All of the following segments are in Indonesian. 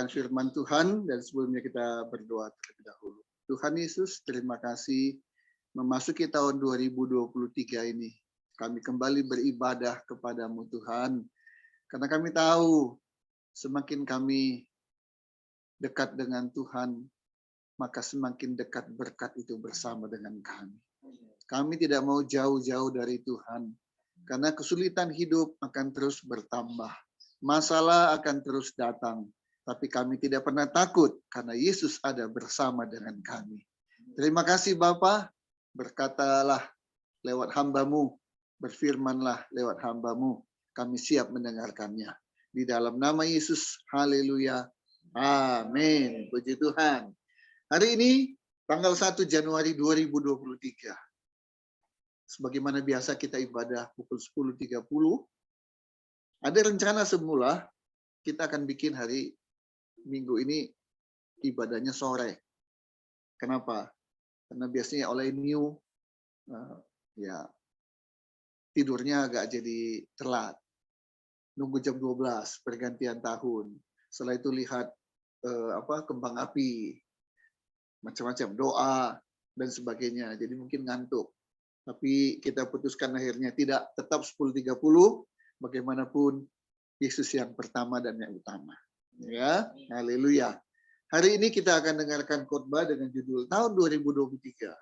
Firman Tuhan dan sebelumnya kita berdoa terlebih dahulu. Tuhan Yesus, terima kasih memasuki tahun 2023 ini. Kami kembali beribadah kepadamu Tuhan. Karena kami tahu semakin kami dekat dengan Tuhan, maka semakin dekat berkat itu bersama dengan kami. Kami tidak mau jauh-jauh dari Tuhan. Karena kesulitan hidup akan terus bertambah. Masalah akan terus datang. Tapi kami tidak pernah takut karena Yesus ada bersama dengan kami. Terima kasih Bapa, berkatalah lewat hamba-Mu, berfirmanlah lewat hamba-Mu, kami siap mendengarkannya. Di dalam nama Yesus, haleluya, amin. Puji Tuhan. Hari ini, tanggal 1 Januari 2023. Sebagaimana biasa kita ibadah pukul 10.30. Ada rencana semula, kita akan bikin hari Minggu ini ibadahnya sore. Kenapa? Karena biasanya oleh new ya tidurnya agak jadi telat. Nunggu jam 12 pergantian tahun. Setelah itu lihat kembang api, macam-macam doa dan sebagainya. Jadi mungkin ngantuk. Tapi kita putuskan akhirnya tidak, tetap 10.30. Bagaimanapun Yesus yang pertama dan yang utama. Ya, haleluya. Hari ini kita akan dengarkan khotbah dengan judul tahun 2023.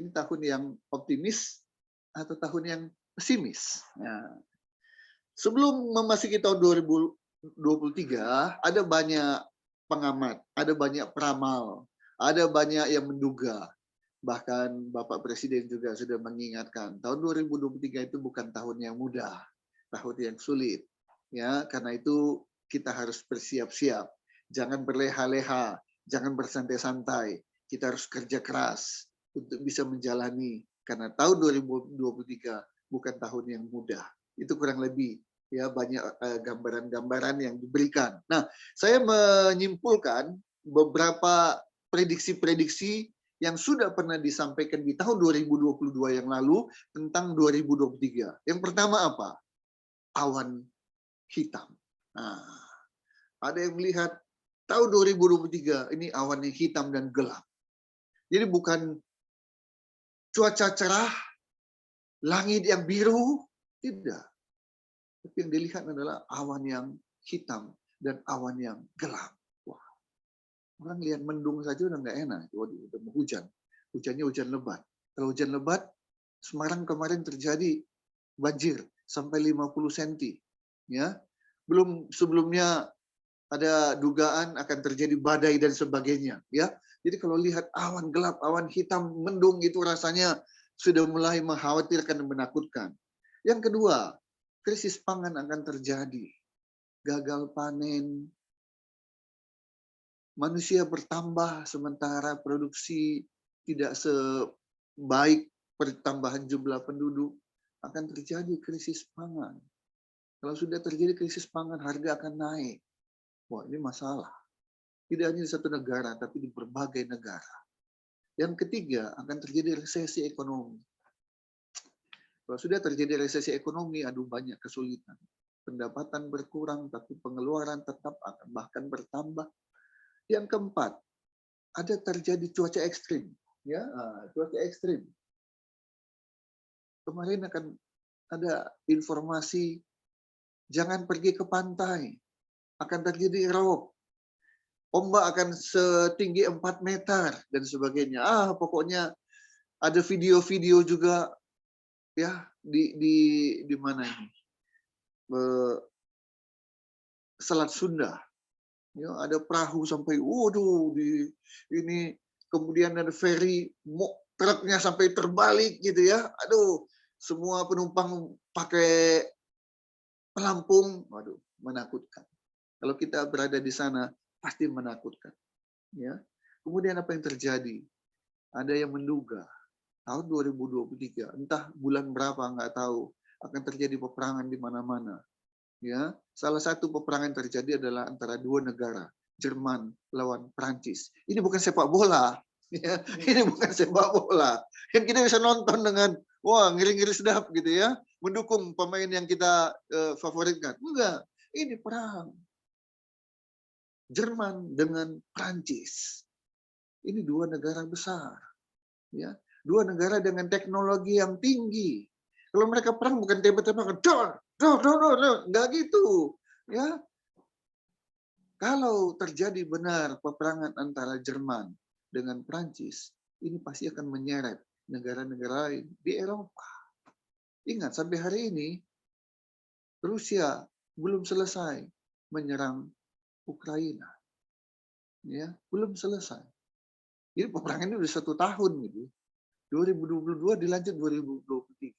Ini tahun yang optimis atau tahun yang pesimis. Nah, sebelum memasuki tahun 2023, ada banyak pengamat, ada banyak peramal, ada banyak yang menduga. Bahkan Bapak Presiden juga sudah mengingatkan, tahun 2023 itu bukan tahun yang mudah, tahun yang sulit. Ya, karena itu kita harus bersiap-siap. Jangan berleha-leha, jangan bersantai-santai. Kita harus kerja keras untuk bisa menjalani. Karena tahun 2023 bukan tahun yang mudah. Itu kurang lebih ya banyak gambaran-gambaran yang diberikan. Nah, saya menyimpulkan beberapa prediksi-prediksi yang sudah pernah disampaikan di tahun 2022 yang lalu tentang 2023. Yang pertama apa? Awan hitam. Nah, ada yang melihat tahun 2023 ini awannya hitam dan gelap. Jadi bukan cuaca cerah, langit yang biru, tidak. Tapi yang dilihat adalah awan yang hitam dan awan yang gelap. Wah, orang lihat mendung saja udah nggak enak. Waduh, udah mau hujan. Hujannya hujan lebat. Kalau hujan lebat, Semarang kemarin terjadi banjir sampai 50 cm. Ya, belum sebelumnya ada dugaan akan terjadi badai dan sebagainya, ya. Jadi kalau lihat awan gelap, awan hitam, mendung itu rasanya sudah mulai mengkhawatirkan dan menakutkan. Yang kedua, krisis pangan akan terjadi. Gagal panen, manusia bertambah sementara produksi tidak sebaik pertambahan jumlah penduduk, akan terjadi krisis pangan. Kalau sudah terjadi krisis pangan, harga akan naik. Wah, ini masalah. Tidak hanya di satu negara, tapi di berbagai negara. Yang ketiga, akan terjadi resesi ekonomi. Kalau sudah terjadi resesi ekonomi, aduh banyak kesulitan. Pendapatan berkurang, tapi pengeluaran tetap akan bahkan bertambah. Yang keempat, ada terjadi cuaca ekstrim. Ya, cuaca ekstrim. Kemarin akan ada informasi jangan pergi ke pantai, akan terjadi rop, ombak akan setinggi 4 meter dan sebagainya. Pokoknya ada video-video juga ya di mana ini? Selat Sunda. Ya, ada perahu sampai waduh ini kemudian ada ferry truknya sampai terbalik gitu ya. Aduh, semua penumpang pakai pelampung, waduh, menakutkan. Kalau kita berada di sana, pasti menakutkan. Ya. Kemudian apa yang terjadi? Ada yang menduga, tahun 2023, entah bulan berapa, nggak tahu, akan terjadi peperangan di mana-mana. Ya. Salah satu peperangan terjadi adalah antara dua negara, Jerman lawan Prancis. Ini bukan sepak bola. Ya. Ini bukan sepak bola. Yang kita bisa nonton dengan, wah, ngiri-ngiri sedap gitu ya, mendukung pemain yang kita favoritkan. Enggak, ini perang. Jerman dengan Prancis. Ini dua negara besar. Ya, dua negara dengan teknologi yang tinggi. Kalau mereka perang bukan tembak-tembakan, enggak gitu. Ya, kalau terjadi benar peperangan antara Jerman dengan Prancis, ini pasti akan menyeret negara-negara lain di Eropa. Ingat, sampai hari ini Rusia belum selesai menyerang Ukraina. Ya, belum selesai. Jadi peperangan ini sudah 1 tahun gitu. 2022 dilanjut 2023.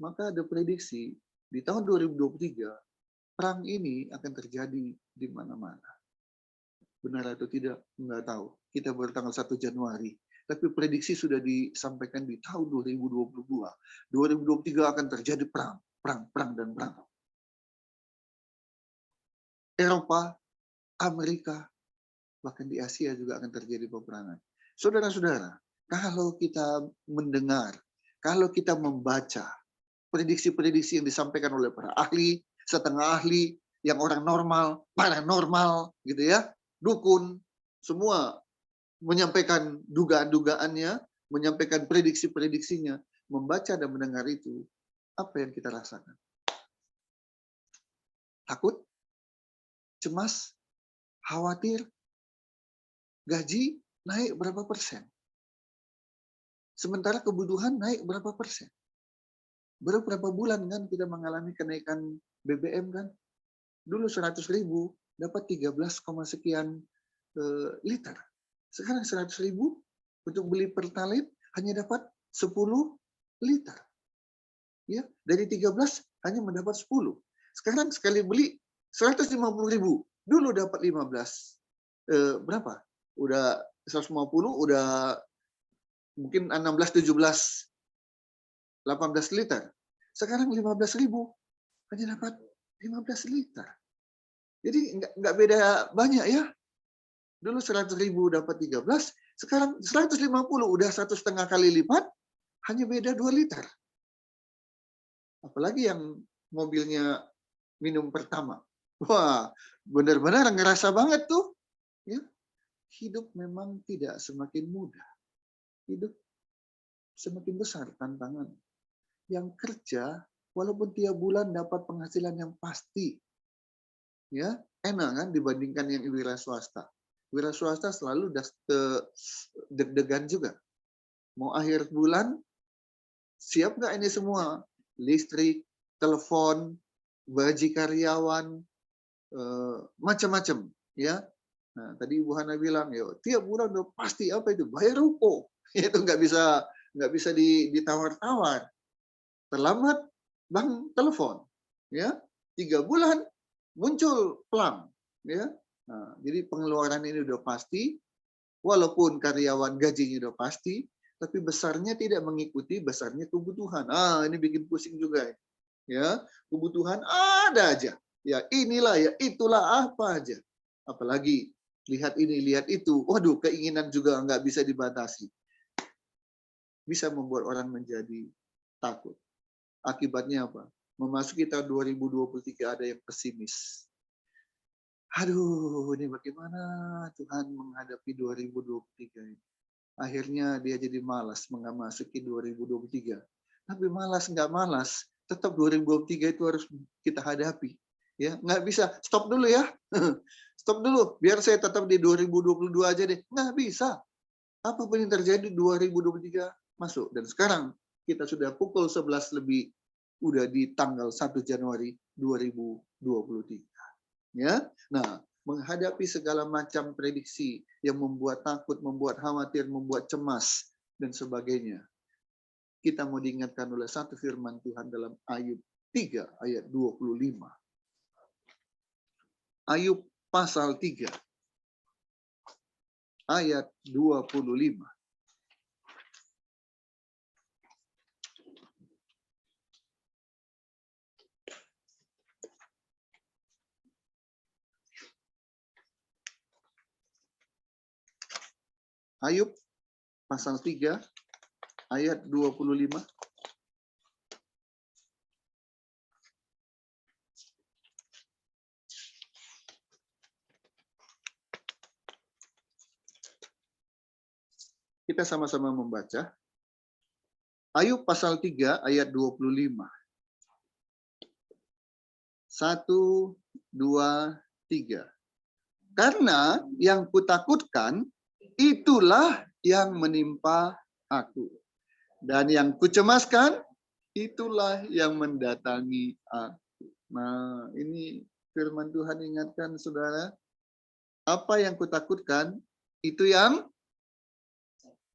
Maka ada prediksi di tahun 2023 perang ini akan terjadi di mana-mana. Benar atau tidak, nggak tahu. Kita baru tanggal 1 Januari. Tapi prediksi sudah disampaikan di tahun 2022. 2023 akan terjadi perang, dan perang. Eropa, Amerika, bahkan di Asia juga akan terjadi peperangan. Saudara-saudara, kalau kita mendengar, kalau kita membaca prediksi-prediksi yang disampaikan oleh para ahli, setengah ahli, yang orang normal, paranormal, gitu ya, dukun, semua menyampaikan dugaan-dugaannya, menyampaikan prediksi-prediksinya, membaca dan mendengar itu, apa yang kita rasakan? Takut? Cemas? Khawatir? Gaji naik berapa persen? Sementara kebutuhan naik berapa persen? Baru berapa bulan kan kita mengalami kenaikan BBM kan? Dulu 100.000 dapat 13, sekian liter. Sekarang 100.000 untuk beli Pertalite hanya dapat 10 liter. Ya, dari 13 hanya mendapat 10. Sekarang sekali beli 150.000. Dulu dapat 15. Berapa? Udah 150, udah mungkin 16, 17, 18 liter. Sekarang 15.000 hanya dapat 15 liter. Jadi nggak beda banyak ya. Dulu 100.000 dapat 13, sekarang 150 udah 1,5 kali lipat, hanya beda 2 liter. Apalagi yang mobilnya minum pertama. Wah, benar-benar ngerasa banget tuh. Ya. Hidup memang tidak semakin mudah. Hidup semakin besar tantangan. Yang kerja, walaupun tiap bulan dapat penghasilan yang pasti, ya enak kan dibandingkan yang wira swasta. Wira swasta selalu deg-degan juga. Mau akhir bulan, siap nggak ini semua? Listrik, telepon, gaji karyawan, macam-macam, ya. Nah, tadi Ibu Hana bilang, ya tiap bulan udah pasti apa itu bayar ruko, itu nggak bisa ditawar-tawar. Terlambat, bank telepon, ya 3 bulan muncul pelang, ya. Nah, jadi pengeluaran ini udah pasti, walaupun karyawan gajinya udah pasti, tapi besarnya tidak mengikuti besarnya kebutuhan. Ini bikin pusing juga, ya. Kebutuhan ada aja, ya inilah, ya itulah, apa aja. Apalagi lihat ini, lihat itu, waduh, keinginan juga nggak bisa dibatasi. Bisa membuat orang menjadi takut. Akibatnya apa? Memasuki tahun 2023 ada yang pesimis. Aduh, ini bagaimana Tuhan menghadapi 2023 ini? Akhirnya dia jadi malas memasuki 2023. Tapi malas nggak malas, tetap 2023 itu harus kita hadapi. Ya, nggak bisa stop dulu ya. Stop dulu, biar saya tetap di 2022 aja deh. Nggak bisa. Apapun yang terjadi 2023 masuk. Dan sekarang kita sudah pukul 11 lebih, udah di tanggal 1 Januari 2023. Ya. Nah, menghadapi segala macam prediksi yang membuat takut, membuat khawatir, membuat cemas, dan sebagainya. Kita mau diingatkan oleh satu firman Tuhan dalam Ayub 3 ayat 25. Ayub pasal 3 ayat 25. Ayub pasal 3 ayat 25. Kita sama-sama membaca. Ayub pasal 3 ayat 25. 1, 2, 3. Karena yang kutakutkan, itulah yang menimpa aku. Dan yang kucemaskan, itulah yang mendatangi aku. Nah, ini firman Tuhan ingatkan saudara. Apa yang kutakutkan, itu yang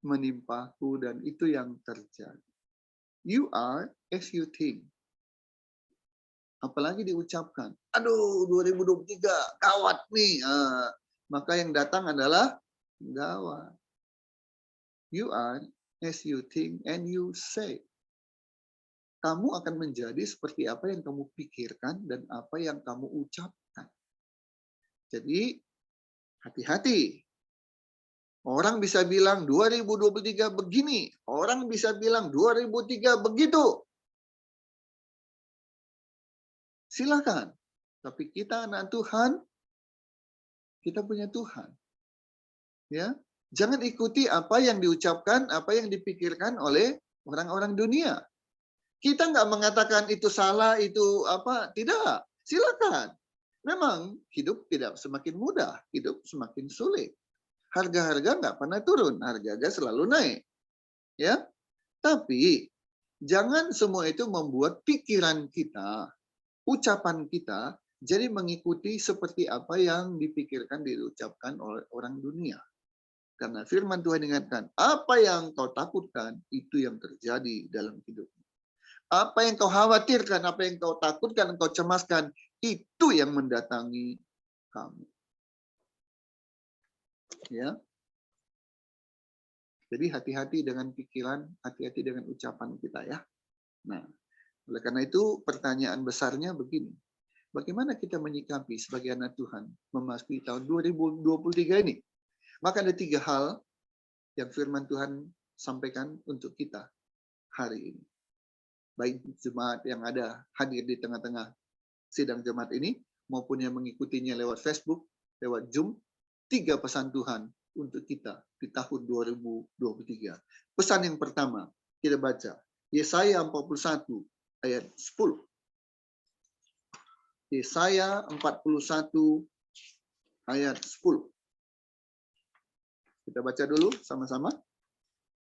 menimpaku dan itu yang terjadi. You are as you think. Apalagi diucapkan, aduh 2023 gawat nih. Maka yang datang adalah gawat. You are as you think and you say. Kamu akan menjadi seperti apa yang kamu pikirkan dan apa yang kamu ucapkan. Jadi hati-hati. Orang bisa bilang 2023 begini, orang bisa bilang 2003 begitu. Silakan. Tapi kita anak Tuhan, kita punya Tuhan. Ya, jangan ikuti apa yang diucapkan, apa yang dipikirkan oleh orang-orang dunia. Kita nggak mengatakan itu salah, itu apa, tidak. Silakan. Memang hidup tidak semakin mudah, hidup semakin sulit. Harga-harga nggak pernah turun, harga-harga selalu naik. Ya, tapi jangan semua itu membuat pikiran kita, ucapan kita jadi mengikuti seperti apa yang dipikirkan, diucapkan oleh orang dunia. Karena firman Tuhan ingatkan, apa yang kau takutkan, itu yang terjadi dalam hidupmu. Apa yang kau khawatirkan, apa yang kau takutkan, kau cemaskan, itu yang mendatangi kamu. Ya. Jadi hati-hati dengan pikiran, hati-hati dengan ucapan kita ya. Nah, oleh karena itu pertanyaan besarnya begini. Bagaimana kita menyikapi sebagai anak Tuhan memasuki tahun 2023 ini? Maka ada 3 hal yang firman Tuhan sampaikan untuk kita hari ini. Baik jemaat yang ada hadir di tengah-tengah sidang jemaat ini, maupun yang mengikutinya lewat Facebook, lewat Zoom, 3 pesan Tuhan untuk kita di tahun 2023. Pesan yang pertama, kita baca. Yesaya 41 ayat 10. Yesaya 41 ayat 10. Kita baca dulu sama-sama.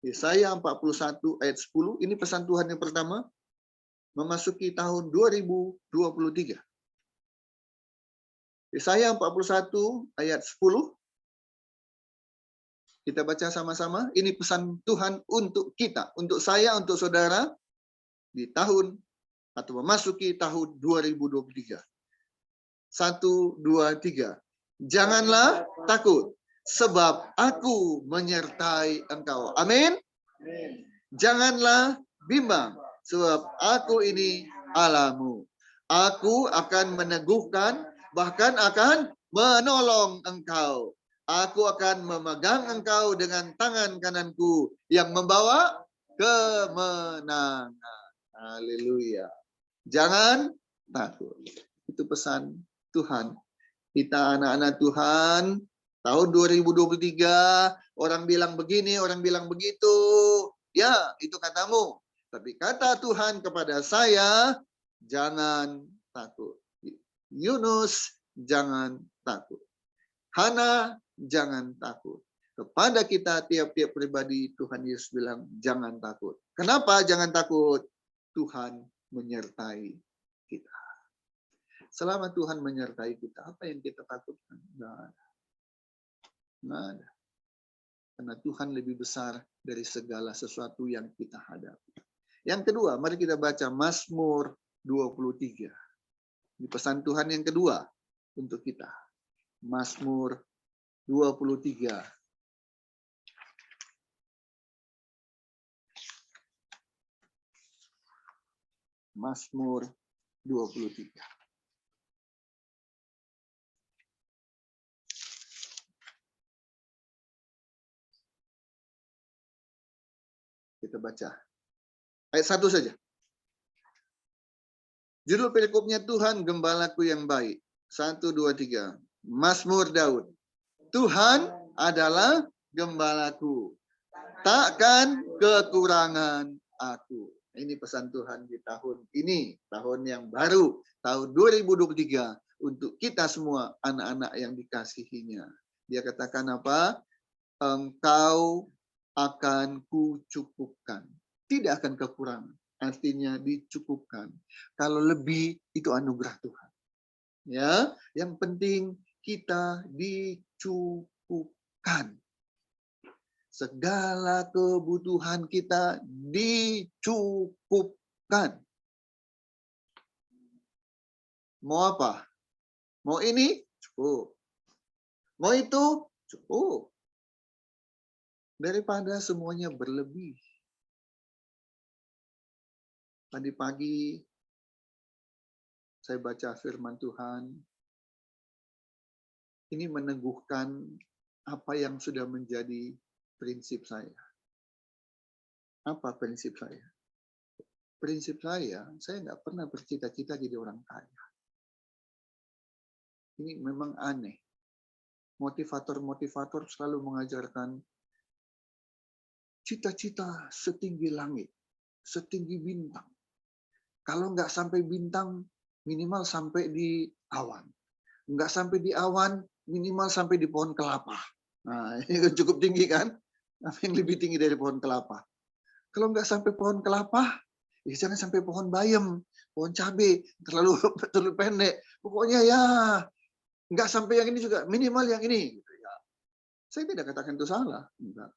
Yesaya 41 ayat 10. Ini pesan Tuhan yang pertama. Memasuki tahun 2023. Yesaya 41 ayat 10. Kita baca sama-sama. Ini pesan Tuhan untuk kita. Untuk saya, untuk saudara. Di tahun atau memasuki tahun 2023. 1, 2, 3. Janganlah takut, sebab aku menyertai engkau. Amin. Janganlah bimbang, sebab aku ini Allahmu. Aku akan meneguhkan, bahkan akan menolong engkau. Aku akan memegang engkau dengan tangan kananku yang membawa kemenangan. Haleluya. Jangan takut. Itu pesan Tuhan. Kita anak-anak Tuhan, tahun 2023, orang bilang begini, orang bilang begitu. Ya, itu katamu. Tapi kata Tuhan kepada saya, jangan takut. Yunus, jangan takut. Hana, jangan takut. Kepada kita tiap-tiap pribadi, Tuhan Yesus bilang, jangan takut. Kenapa jangan takut? Tuhan menyertai kita. Selama Tuhan menyertai kita, apa yang kita takutkan? Nggak ada. Nggak ada. Karena Tuhan lebih besar dari segala sesuatu yang kita hadapi. Yang kedua, mari kita baca Mazmur 23. Ini pesan Tuhan yang kedua untuk kita. Mazmur 23. Mazmur 23. Kita baca. Ayat 1 saja. Judul perikopnya Tuhan Gembalaku yang baik. 1, 2, 3. Mazmur Daud. Tuhan adalah gembalaku. takkan kekurangan aku. Ini pesan Tuhan di tahun ini, tahun yang baru, tahun 2023 untuk kita semua anak-anak yang dikasihinya. Dia katakan apa? Engkau akan kucukupkan. Tidak akan kekurangan. Artinya dicukupkan. Kalau lebih itu anugerah Tuhan. Ya, yang penting kita dicukupkan. Segala kebutuhan kita dicukupkan. Mau apa? Mau ini? Cukup. Mau itu? Cukup. Daripada semuanya berlebih. Tadi pagi saya baca firman Tuhan. Ini meneguhkan apa yang sudah menjadi prinsip saya. Apa prinsip saya? Prinsip saya nggak pernah bercita-cita jadi orang kaya. Ini memang aneh. Motivator-motivator selalu mengajarkan cita-cita setinggi langit, setinggi bintang. Kalau nggak sampai bintang, minimal sampai di awan. Nggak sampai di awan, minimal sampai di pohon kelapa. Nah, ini kan cukup tinggi kan? Apa yang lebih tinggi dari pohon kelapa? Kalau nggak sampai pohon kelapa, ya jangan sampai pohon bayam, pohon cabai, terlalu pendek. Pokoknya ya, nggak sampai yang ini juga, minimal yang ini. Gitu ya. Saya tidak katakan itu salah. Enggak.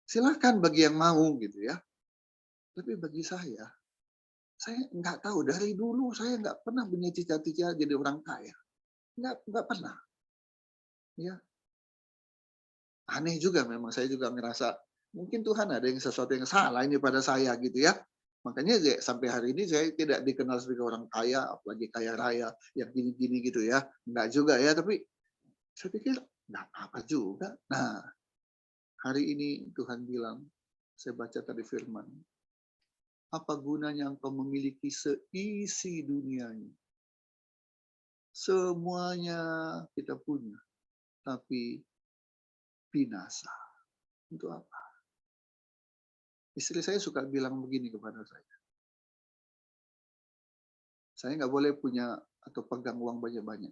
Silakan bagi yang mau gitu ya. Tapi bagi saya nggak tahu dari dulu saya nggak pernah punya cita-cita jadi orang kaya. Nggak pernah. Ya. Aneh juga memang saya juga ngerasa mungkin Tuhan ada yang sesuatu yang salah ini pada saya gitu ya. Makanya sampai hari ini saya tidak dikenal sebagai orang kaya, apalagi kaya raya yang gini-gini gitu ya. Enggak juga ya, tapi saya pikir enggak apa juga. Nah, hari ini Tuhan bilang, saya baca tadi firman, apa gunanya engkau memiliki seisi dunia ini? Semuanya kita punya, tapi binasa. Untuk apa? Istri saya suka bilang begini kepada saya. Saya nggak boleh punya atau pegang uang banyak-banyak.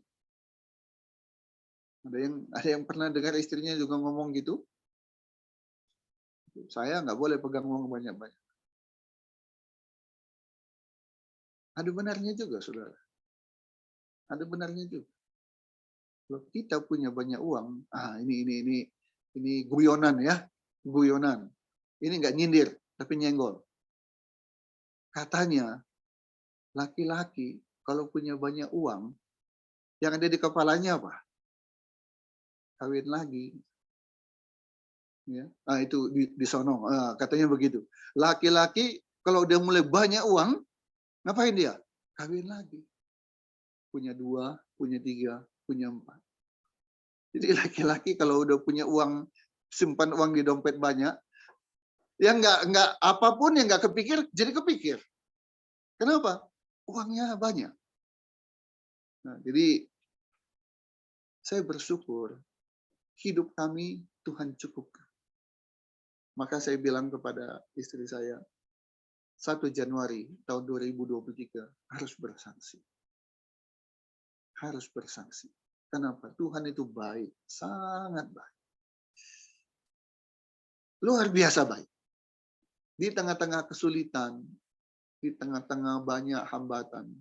Ada yang pernah dengar istrinya juga ngomong gitu? Saya nggak boleh pegang uang banyak-banyak. Ada benarnya juga, saudara. Ada benarnya juga. Kalau kita punya banyak uang, ini guyonan ya, guyonan. Ini nggak nyindir, tapi nyenggol. Katanya laki-laki kalau punya banyak uang, yang ada di kepalanya apa? Kawin lagi. Ya. Itu di sono, katanya begitu. Laki-laki kalau udah mulai banyak uang, ngapain dia? Kawin lagi. Punya 2, punya 3, punya 4. Jadi laki-laki kalau udah punya uang, simpan uang di dompet banyak, ya nggak apapun yang nggak kepikir, jadi kepikir. Kenapa? Uangnya banyak. Nah, jadi saya bersyukur hidup kami Tuhan cukupkan. Maka saya bilang kepada istri saya, 1 Januari tahun 2023 harus bersaksi. Harus bersaksi. Kenapa? Tuhan itu baik, sangat baik. Luar biasa baik. Di tengah-tengah kesulitan, di tengah-tengah banyak hambatan,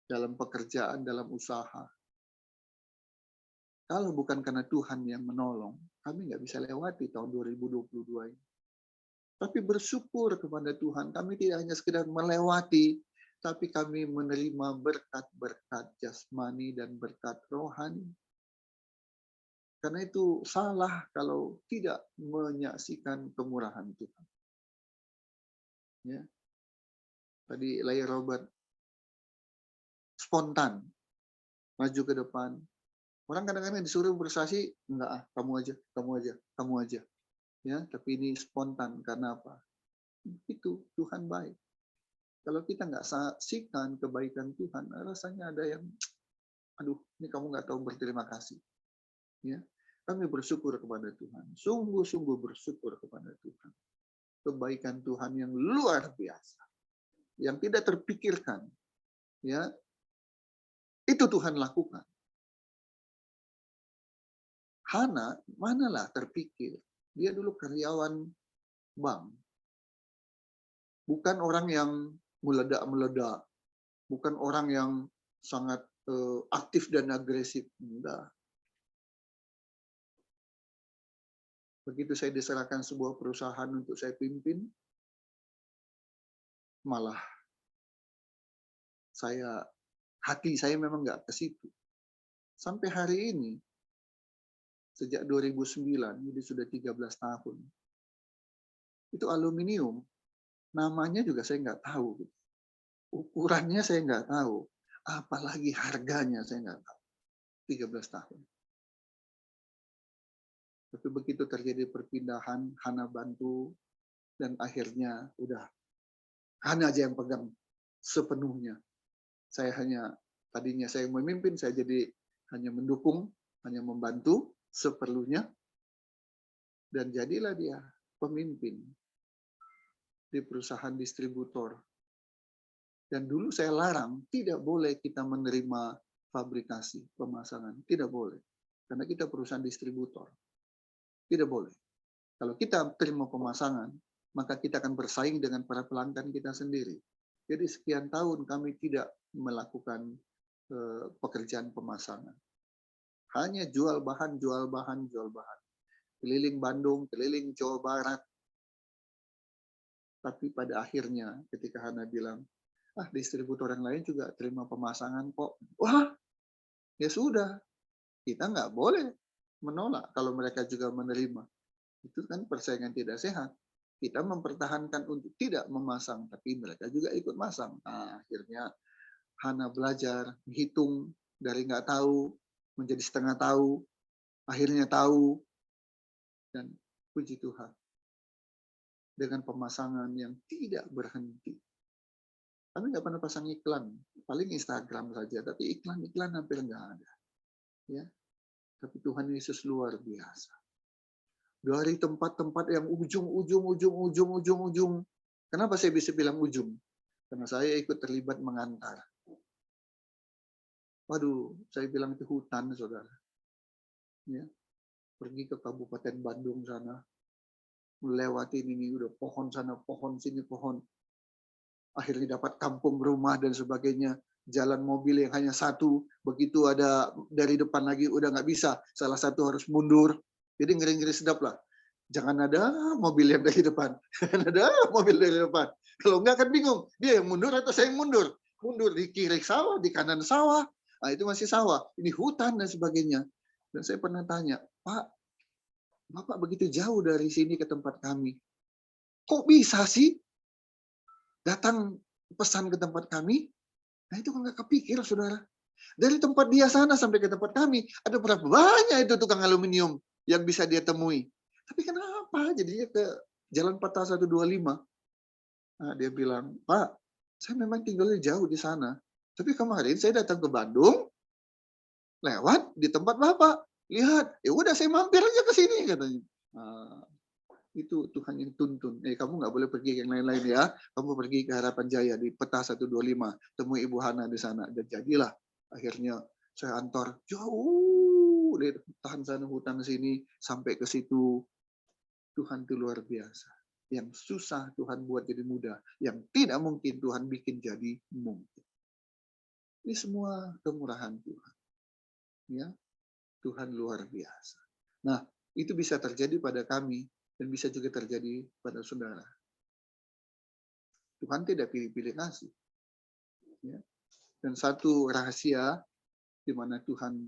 dalam pekerjaan, dalam usaha. Kalau bukan karena Tuhan yang menolong, kami nggak bisa lewati tahun 2022 ini. Tapi bersyukur kepada Tuhan, kami tidak hanya sekedar melewati, tapi kami menerima berkat-berkat jasmani dan berkat rohani. Karena itu salah kalau tidak menyaksikan kemurahan Tuhan. Ya. Tadi Lay Robert spontan maju ke depan. Orang kadang-kadang disuruh bersaksi, enggak, kamu aja, kamu aja, kamu aja. Ya, tapi ini spontan karena apa? Itu Tuhan baik. Kalau kita nggak saksikan kebaikan Tuhan, rasanya ada yang, aduh, ini kamu nggak tahu berterima kasih. Ya, Kami bersyukur kepada Tuhan. Sungguh-sungguh bersyukur kepada Tuhan. Kebaikan Tuhan yang luar biasa. Yang tidak terpikirkan. Ya, itu Tuhan lakukan. Hana, manalah terpikir. Dia dulu karyawan bank. Bukan orang yang meledak-meledak. Bukan orang yang sangat aktif dan agresif. Enggak. Begitu saya diserahkan sebuah perusahaan untuk saya pimpin, malah hati saya memang nggak ke situ. Sampai hari ini, sejak 2009, jadi sudah 13 tahun, itu aluminium, namanya juga saya nggak tahu. Ukurannya saya nggak tahu. Apalagi harganya saya nggak tahu. 13 tahun. Tapi begitu terjadi perpindahan, Hana bantu, dan akhirnya udah Hana aja yang pegang sepenuhnya. Tadinya saya memimpin, saya jadi hanya mendukung, hanya membantu seperlunya, dan jadilah dia pemimpin di perusahaan distributor. Dan dulu saya larang, tidak boleh kita menerima fabrikasi, pemasangan, tidak boleh. Karena kita perusahaan distributor. Tidak boleh. Kalau kita terima pemasangan, maka kita akan bersaing dengan para pelanggan kita sendiri. Jadi sekian tahun kami tidak melakukan pekerjaan pemasangan. Hanya jual bahan, jual bahan, jual bahan. Keliling Bandung, keliling Jawa Barat. Tapi pada akhirnya ketika Hana bilang, distributor yang lain juga terima pemasangan kok. Wah, ya sudah. Kita nggak boleh menolak kalau mereka juga menerima. Itu kan persaingan tidak sehat. Kita mempertahankan untuk tidak memasang, tapi mereka juga ikut masang. Nah, akhirnya Hana belajar, hitung dari nggak tahu menjadi setengah tahu, akhirnya tahu, dan puji Tuhan. Dengan pemasangan yang tidak berhenti. Kami nggak pernah pasang iklan, paling Instagram saja, tapi iklan-iklan hampir nggak ada. Ya, tapi Tuhan Yesus luar biasa. Dari tempat-tempat yang ujung. Kenapa saya bisa bilang ujung? Karena saya ikut terlibat mengantar. Waduh, saya bilang itu hutan, saudara. Ya, pergi ke Kabupaten Bandung sana, melewati ini udah pohon sana, pohon sini, pohon. Akhirnya dapat kampung rumah dan sebagainya. Jalan mobil yang hanya satu, begitu ada dari depan lagi udah nggak bisa. Salah satu harus mundur. Jadi ngeri-ngeri sedap lah. Jangan ada mobil yang dari depan. Jangan ada mobil dari depan. Kalau nggak kan bingung. Dia yang mundur atau saya yang mundur. Mundur di kiri sawah, di kanan sawah. Nah, itu masih sawah. Ini hutan dan sebagainya. Dan saya pernah tanya, Pak, Bapak begitu jauh dari sini ke tempat kami. Kok bisa sih datang pesan ke tempat kami? Nah, itu kan nggak kepikir, saudara. Dari tempat dia sana sampai ke tempat kami, ada berapa banyak itu tukang aluminium yang bisa dia temui. Tapi kenapa jadinya ke Jalan Patah 125? Nah, dia bilang, Pak, saya memang tinggalnya jauh di sana. Tapi kemarin saya datang ke Bandung, lewat di tempat Bapak. Lihat, ya udah saya mampir aja ke sini, katanya. Nah, itu Tuhan yang tuntun. Kamu nggak boleh pergi ke yang lain-lain ya. Kamu pergi ke Harapan Jaya di Peta 125. Temui Ibu Hana di sana. Dan jadilah. Akhirnya saya antar jauh dari hutan sana, hutan sini, sampai ke situ. Tuhan itu luar biasa. Yang susah Tuhan buat jadi mudah. Yang tidak mungkin Tuhan bikin jadi mungkin. Ini semua kemurahan Tuhan. Ya, Tuhan luar biasa. Nah, itu bisa terjadi pada kami dan bisa juga terjadi pada saudara. Tuhan tidak pilih-pilih kasih. Ya. Dan satu rahasia di mana Tuhan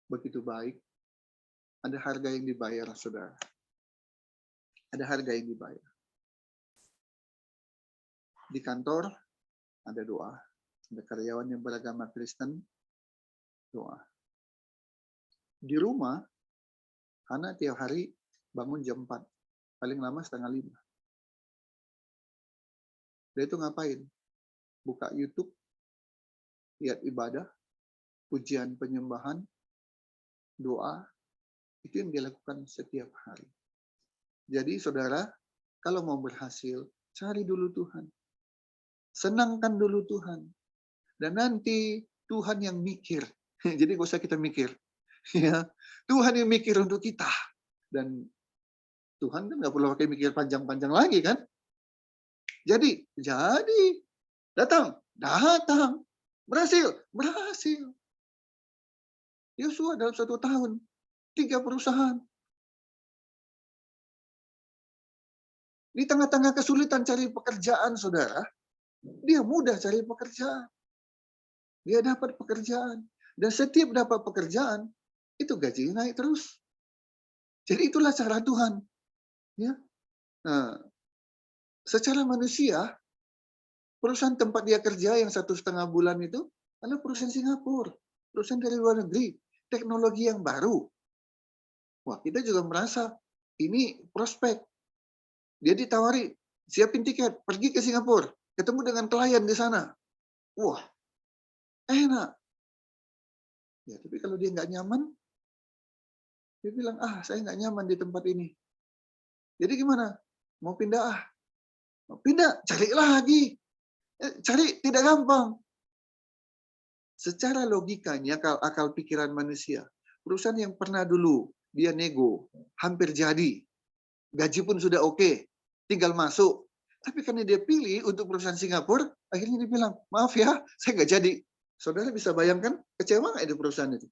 begitu baik, ada harga yang dibayar, saudara. Ada harga yang dibayar. Di kantor ada doa. Ada karyawan yang beragama Kristen, doa. Di rumah, Hana tiap hari bangun jam 4. Paling lama setengah 5. Dia itu ngapain? Buka YouTube, lihat ibadah, pujian penyembahan, doa, Itu yang dia lakukan setiap hari. Jadi saudara, kalau mau berhasil, cari dulu Tuhan. Senangkan dulu Tuhan. Dan nanti Tuhan yang mikir. Jadi nggak usah kita mikir. Ya, Tuhan yang mikir untuk kita. Dan Tuhan kan nggak perlu pakai mikir panjang-panjang lagi kan. Jadi, datang. Berhasil. Yosua dalam 1 tahun, 3 perusahaan. Di tengah-tengah kesulitan cari pekerjaan, saudara, dia mudah cari pekerjaan. Dia dapat pekerjaan. Dan setiap dapat pekerjaan, itu gajinya naik terus. Jadi itulah cara Tuhan. Ya. Nah, secara manusia, perusahaan tempat dia kerja yang 1,5 bulan itu adalah perusahaan Singapura. Perusahaan dari luar negeri. Teknologi yang baru. Wah, kita juga merasa ini prospek. Dia ditawari, siapin tiket, pergi ke Singapura, ketemu dengan klien di sana. Wah, enak. Ya, tapi kalau dia nggak nyaman, dia bilang, saya nggak nyaman di tempat ini. Jadi gimana? Mau pindah? Mau pindah, cari lagi. Cari tidak gampang. Secara logikanya, akal pikiran manusia, perusahaan yang pernah dulu dia nego, hampir jadi, gaji pun sudah oke, tinggal masuk. Tapi karena dia pilih untuk perusahaan Singapura, akhirnya dia bilang, maaf ya, saya nggak jadi. Saudara bisa bayangkan, kecewa nggak di perusahaan itu?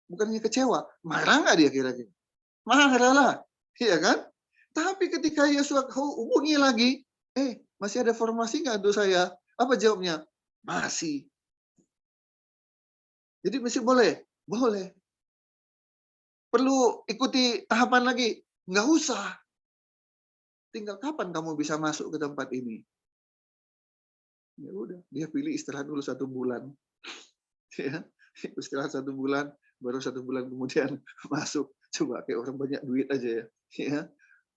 Bukannya kecewa, marah nggak dia kira-kira? Marah lah, iya kan? Tapi ketika Yosua hubungi lagi, masih ada formasi nggak untuk saya? Apa jawabnya? Masih. Jadi masih boleh? Boleh. Perlu ikuti tahapan lagi? Nggak usah. Tinggal kapan kamu bisa masuk ke tempat ini? Ya udah, dia pilih istirahat dulu 1 bulan. Ya, istirahat 1 bulan, baru 1 bulan kemudian masuk. Coba kayak orang banyak duit aja ya. Ya,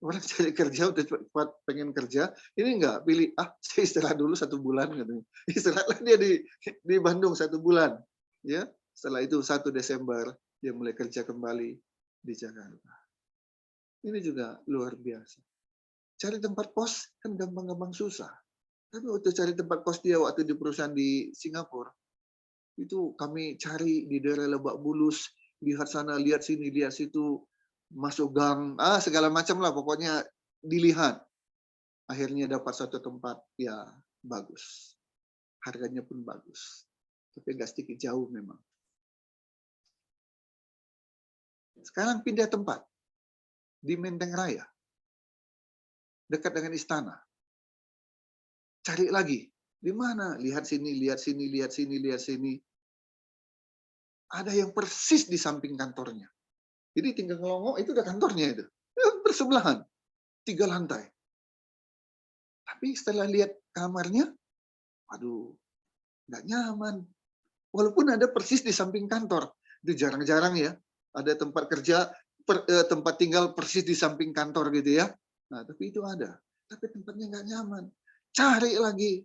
orang cari kerja udah cepat pengen kerja, ini enggak pilih, saya istirahat dulu 1 bulan katanya. Istirahatlah dia di Bandung 1 bulan. Ya, setelah itu 1 Desember dia mulai kerja kembali di Jakarta. Ini juga luar biasa. Cari tempat kos kan gampang-gampang susah. Tapi waktu cari tempat kos dia waktu di perusahaan di Singapura, itu kami cari di daerah Lebak Bulus, lihat sana, lihat sini, lihat situ, masuk gang, segala macam lah pokoknya dilihat. Akhirnya dapat satu tempat, ya bagus. Harganya pun bagus. Tapi agak sedikit jauh memang. Sekarang pindah tempat. Di Menteng Raya. Dekat dengan istana. Cari lagi. Di mana? Lihat sini, lihat sini, lihat sini, lihat sini. Ada yang persis di samping kantornya. Jadi tinggal ngelongok, itu udah kantornya itu. Bersebelahan. 3 lantai. Tapi setelah lihat kamarnya, aduh, nggak nyaman. Walaupun ada persis di samping kantor. Itu jarang-jarang ya. Ada tempat kerja, tempat tinggal persis di samping kantor gitu ya. Nah, tapi itu ada. Tapi tempatnya nggak nyaman. Cari lagi.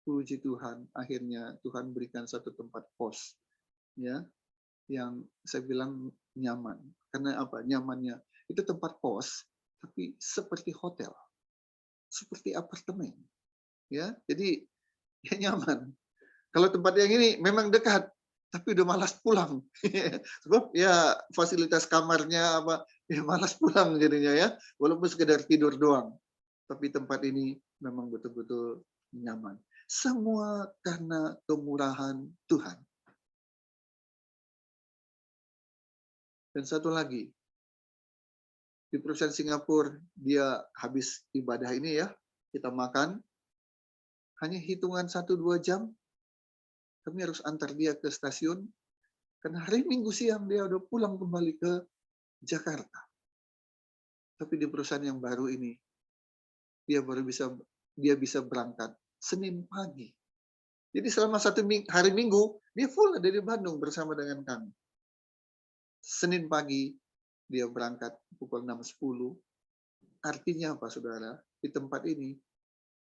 Puji Tuhan, akhirnya Tuhan berikan satu tempat kos. Ya, yang saya bilang nyaman. Karena apa? Nyamannya itu tempat kos, tapi seperti hotel, seperti apartemen. Ya, jadi ya nyaman. Kalau tempat yang ini memang dekat, tapi udah malas pulang. Sebab ya fasilitas kamarnya apa, ya malas pulang jadinya ya, walaupun sekedar tidur doang. Tapi tempat ini memang betul-betul nyaman. Semua karena kemurahan Tuhan. Dan satu lagi, di perusahaan Singapura, dia habis ibadah ini ya, kita makan, hanya hitungan 1-2 jam, kami harus antar dia ke stasiun, karena hari Minggu siang dia udah pulang kembali ke Jakarta. Tapi di perusahaan yang baru ini, dia bisa berangkat Senin pagi. Jadi selama 1 hari Minggu, dia full ada di Bandung bersama dengan kami. Senin pagi, dia berangkat pukul 6.10. Artinya apa, saudara? Di tempat ini,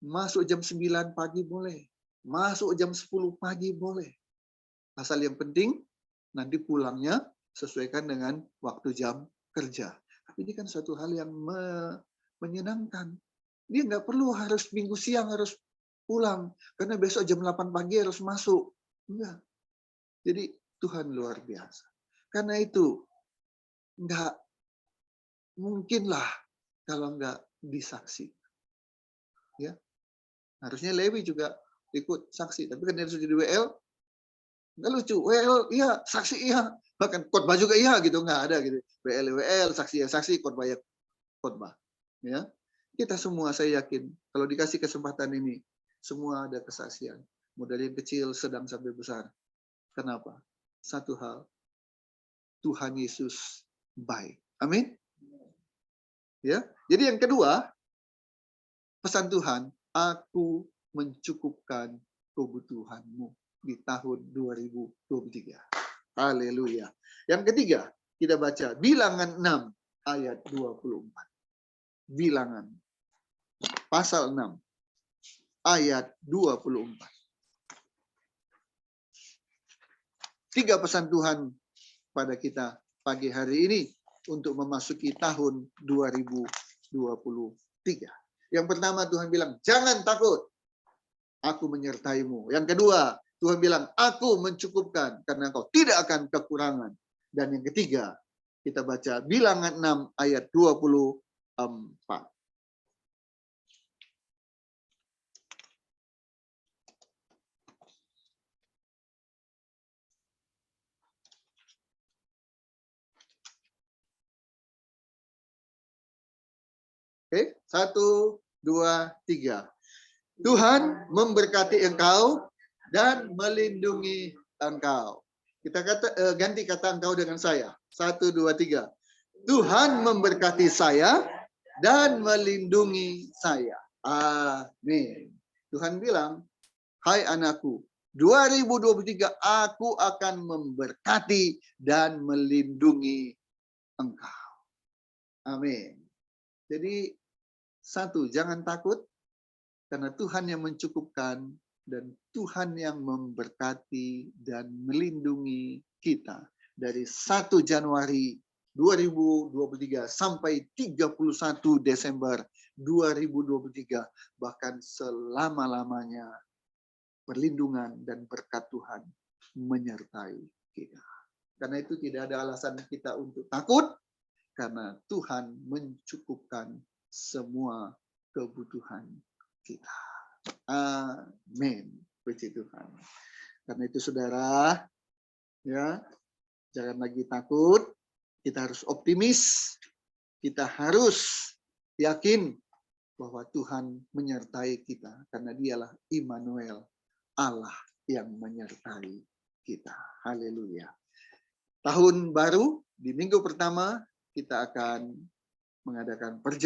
masuk jam 9 pagi boleh. Masuk jam 10 pagi boleh. Asal yang penting, nanti pulangnya sesuaikan dengan waktu jam kerja. Tapi ini kan suatu hal yang menyenangkan. Dia nggak perlu harus minggu siang harus pulang, karena besok jam 8 pagi harus masuk. Enggak. Jadi Tuhan luar biasa. Karena itu nggak mungkinlah kalau nggak disaksikan. Ya, harusnya Lewi juga ikut saksi, tapi kan dia sudah jadi WL, nggak lucu. WL iya, saksi iya, bahkan khotbah juga iya gitu, nggak ada gitu. WL saksi ya saksi, khotbah ya khotbah. Ya, kita semua saya yakin kalau dikasih kesempatan ini, semua ada kesaksian, mulai yang kecil, sedang sampai besar. Kenapa? Satu hal, Tuhan Yesus baik. Amin. Ya, jadi yang kedua, pesan Tuhan, aku mencukupkan kebutuhanmu di tahun 2023. Haleluya. Yang ketiga, kita baca Bilangan 6 ayat 24. Bilangan pasal 6 ayat 24. Tiga pesan Tuhan pada kita pagi hari ini untuk memasuki tahun 2023. Yang pertama Tuhan bilang, jangan takut, aku menyertaimu. Yang kedua, Tuhan bilang, aku mencukupkan karena engkau tidak akan kekurangan. Dan yang ketiga, kita baca Bilangan 6 ayat 24. Oke, 1, 2, 3. Tuhan memberkati engkau dan melindungi engkau. Kita ganti kata engkau dengan saya. 1, 2, 3. Tuhan memberkati saya dan melindungi saya. Amin. Tuhan bilang, hai anakku, 2023 aku akan memberkati dan melindungi engkau. Amin. Jadi satu, jangan takut, karena Tuhan yang mencukupkan dan Tuhan yang memberkati dan melindungi kita dari 1 Januari 2023 sampai 31 Desember 2023, bahkan selama-lamanya perlindungan dan berkat Tuhan menyertai kita. Karena itu tidak ada alasan kita untuk takut, karena Tuhan mencukupkan semua kebutuhan kita. Amin. Puji Tuhan. Karena itu saudara, ya, jangan lagi takut. Kita harus optimis. Kita harus yakin bahwa Tuhan menyertai kita, karena Dialah Immanuel, Allah yang menyertai kita. Haleluya. Tahun baru di minggu pertama kita akan mengadakan perjamuan